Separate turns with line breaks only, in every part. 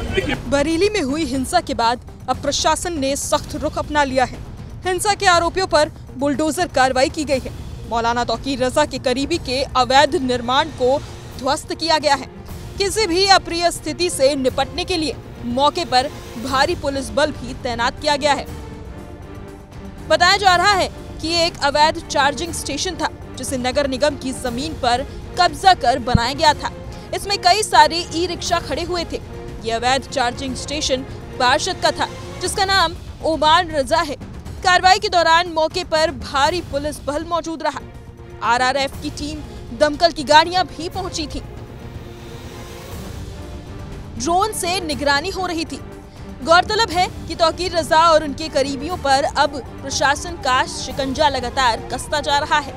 बरेली में हुई हिंसा के बाद अब प्रशासन ने सख्त रुख अपना लिया है। हिंसा के आरोपियों पर बुलडोजर कार्रवाई की गई है। मौलाना तौकीर रजा के करीबी के अवैध निर्माण को ध्वस्त किया गया है। किसी भी अप्रिय स्थिति से निपटने के लिए मौके पर भारी पुलिस बल भी तैनात किया गया है। बताया जा रहा है कि एक अवैध चार्जिंग स्टेशन था जिसे नगर निगम की जमीन पर कब्जा कर बनाया गया था। इसमें कई सारे ई रिक्शा खड़े हुए थे। ये अवैध चार्जिंग स्टेशन पार्षद का था जिसका नाम ओमान रजा है। कार्रवाई के दौरान मौके पर भारी पुलिस बल मौजूद रहा। आरआरएफ की टीम, दमकल की गाड़ियां भी पहुंची थी। ड्रोन से निगरानी हो रही थी। गौरतलब है कि तौकीर रजा और उनके करीबियों पर अब प्रशासन का शिकंजा लगातार कसता जा रहा है।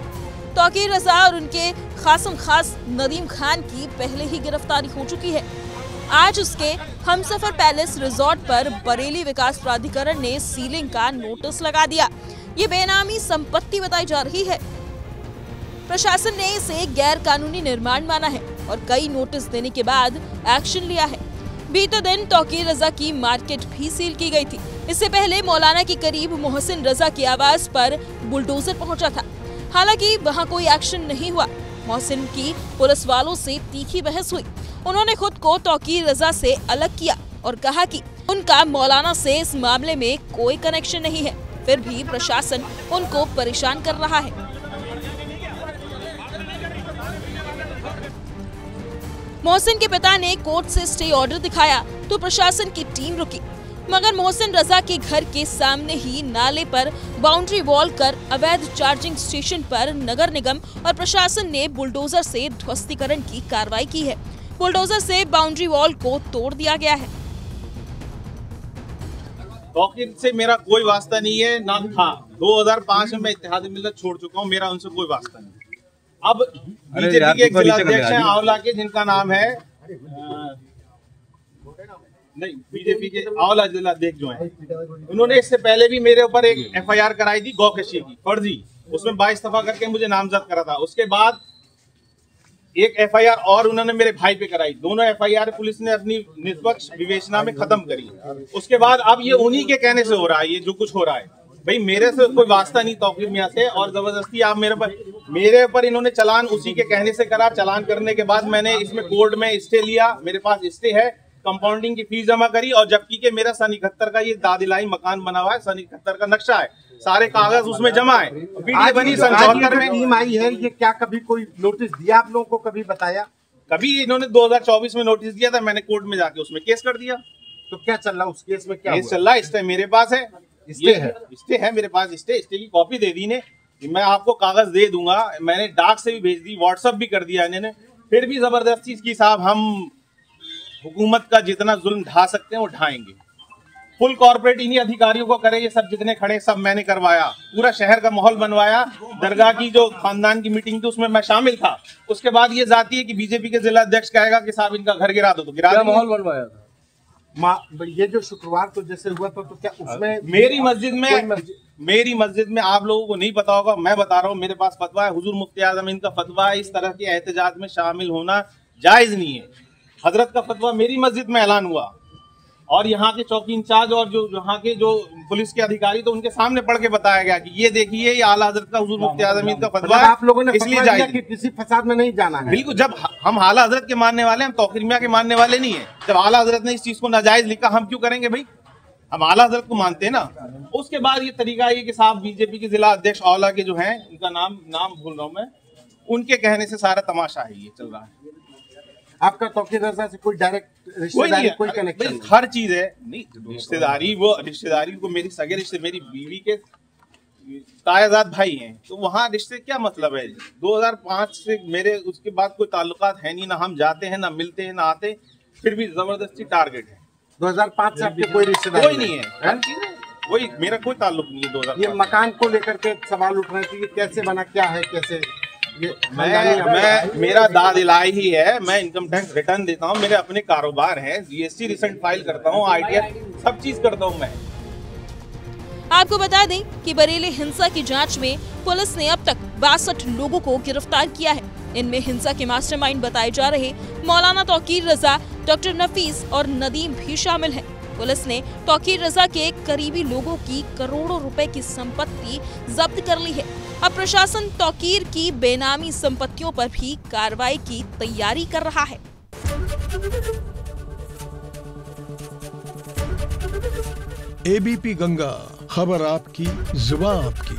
तौकीर रजा और उनके खासम खास नदीम खान की पहले ही गिरफ्तारी हो चुकी है। आज उसके हमसफर पैलेस रिजॉर्ट पर बरेली विकास प्राधिकरण ने सीलिंग का नोटिस लगा दिया। ये बेनामी संपत्ति बताई जा रही है। प्रशासन ने इसे गैर कानूनी निर्माण माना है और कई नोटिस देने के बाद एक्शन लिया है। बीते दिन तौकीर रजा की मार्केट भी सील की गई थी। इससे पहले मौलाना के करीब मोहसिन रजा के आवास पर बुलडोजर पहुंचा था। हालांकि वहां कोई एक्शन नहीं हुआ। मोहसिन की पुलिस वालों से तीखी बहस हुई। उन्होंने खुद को तौकीर रजा से अलग किया और कहा कि उनका मौलाना से इस मामले में कोई कनेक्शन नहीं है। फिर भी प्रशासन उनको परेशान कर रहा है। मोहसिन के पिता ने कोर्ट से स्टे ऑर्डर दिखाया तो प्रशासन की टीम रुकी, मगर मोहसिन रजा के घर के सामने ही नाले पर बाउंड्री वॉल कर अवैध चार्जिंग स्टेशन पर नगर निगम और प्रशासन ने बुलडोजर से ध्वस्तीकरण की कार्रवाई की है। बुलडोजर से बाउंड्री वॉल को तोड़ दिया गया है।
तौकीर से मेरा कोई वास्ता नहीं है, ना था। 2005 में मैं इत्तेहाद मिल्लत छोड़ चुका हूँ, मेरा उनसे कोई वास्ता नहीं। अब बीजेपी के एक जिला अध्यक्ष हैं आंवला के, जिनका नाम है नहीं बीजेपी के आंवला जिला अध्यक्ष जो हैं, उन्होंने इससे पहले भी मेरे ऊपर एक एफआईआर कराई थी गौकशी की, फर्जी। उसमें 22 दफा करके मुझे नामजद करा था। उसके बाद एक एफआईआर और उन्होंने मेरे भाई पे कराई। दोनों एफआईआर पुलिस ने अपनी निष्पक्ष विवेचना में खत्म करी। उसके बाद अब ये उन्हीं के कहने से हो रहा है, ये जो कुछ हो रहा है। भाई मेरे से कोई वास्ता नहीं तौकीर मियां से, और जबरदस्ती आप मेरे ऊपर इन्होंने चलान उसी के कहने से करा। चलान करने के बाद मैंने इसमें कोर्ट में स्टे लिया, मेरे पास स्टे है, कंपाउंडिंग की फीस जमा करी, और जबकि के मेरा सन 71 का ये दादिलाई मकान बना हुआ है, सन 71 का नक्शा है, सारे कागज उसमें जमा है।
आज बनी सन 74 में टीम आई है, ये क्या कभी कोई नोटिस दिया आप लोगों को, कभी बताया?
कभी इन्होंने 2024 में नोटिस दिया था, मैंने कोर्ट में जाके उसमें केस कर दिया।
तो क्या चल रहा उस केस में? क्या
केस चल रहा है, स्टे मेरे पास है,
स्टे
है मेरे पास, स्टे की कॉपी दे दी ने, मैं आपको कागज दे दूंगा। मैंने डाक से भी भेज दी, व्हाट्सएप भी कर दिया इन्होंने। फिर भी जबरदस्ती की साहब हम हुकूमत का जितना जुल्म ढा सकते हैं वो ढाएंगे। फुल कॉर्पोरेट इन्हीं अधिकारियों को करे, ये सब जितने खड़े सब मैंने करवाया। पूरा शहर का माहौल बनवाया। दरगाह की जो खानदान की मीटिंग थी उसमें मैं शामिल था। उसके बाद ये जाती है कि बीजेपी के जिला अध्यक्ष कहेगा कि साहब इनका घर गिरा दो, तो गिरा दिया।
माहौल बनवाया था ये जो शुक्रवार को जैसे हुआ था, तो क्या उसमें
मेरी मस्जिद में आप लोगों को नहीं पता होगा, मैं बता रहा हूँ, मेरे पास फतवा है, हुजूर मुफ्ती आज़म इनका फतवा है, इस तरह के एहतजाज में शामिल होना जायज नहीं है। हजरत का फतवा मेरी मस्जिद में ऐलान हुआ, और यहाँ के चौकी इंचार्ज और जो यहाँ के जो पुलिस के अधिकारी, तो उनके सामने पढ़ के बताया गया कि ये देखिए ये आला हजरत का हुजूर मुफ्ती आज़म इनका फतवा है,
आप लोगों ने
इसलिए जायज
कि किसी फसाद में नहीं जाना है।
बिल्कुल, जब हम आला हजरत के मानने वाले हैं, हम तौकीर मियां के मानने वाले नहीं है। जब आला हजरत ने इस चीज को नाजायज लिखा, हम क्यों करेंगे भाई? हम आला हजरत को मानते हैं ना। उसके बाद ये तरीका ये कि साहब बीजेपी के जिला अध्यक्ष आंवला के जो हैं, उनका नाम भूल रहा हूँ मैं, उनके कहने से सारा तमाशा है ये चल रहा है।
आपका तौकीर रजा से कोई डायरेक्ट रिश्तेदारी, कोई कनेक्शन?
हर चीज है नहीं, रिश्तेदारी को मेरी सगे रिश्ते, मेरी बीवी के तायाजाद भाई हैं, तो वहाँ रिश्ते क्या मतलब है? 2005 से मेरे उसके बाद कोई ताल्लुकात है नहीं, ना हम जाते हैं, ना मिलते हैं, ना आते, फिर भी जबरदस्ती टारगेट है। 2005
से आपके कोई रिश्तेदार
कोई नहीं है, वही मेरा कोई ताल्लुक नहीं है। 2005
ये मकान को लेकर के सवाल उठ रहे थे, ये कैसे बना, क्या है, कैसे?
मेरा दाद इलाही ही है, मैं इनकम टैक्स रिटर्न देता हूँ, मेरे अपने कारोबार है, जीएसटी रिसेंट फाइल करता हूँ, आईटीआर सब चीज करता हूँ मैं।
आपको बता दें कि बरेली हिंसा की जांच में पुलिस ने अब तक 62 लोगों को गिरफ्तार किया है। इनमें हिंसा के मास्टरमाइंड बताए जा रहे मौलाना तौकीर रजा, डॉक्टर नफीस और नदीम भी शामिल हैं। पुलिस ने तौकीर रजा के करीबी लोगों की करोड़ों रुपए की संपत्ति जब्त कर ली है। अब प्रशासन तौकीर की बेनामी संपत्तियों पर भी कार्रवाई की तैयारी कर रहा है।
एबीपी गंगा, खबर आपकी, जुबान आपकी।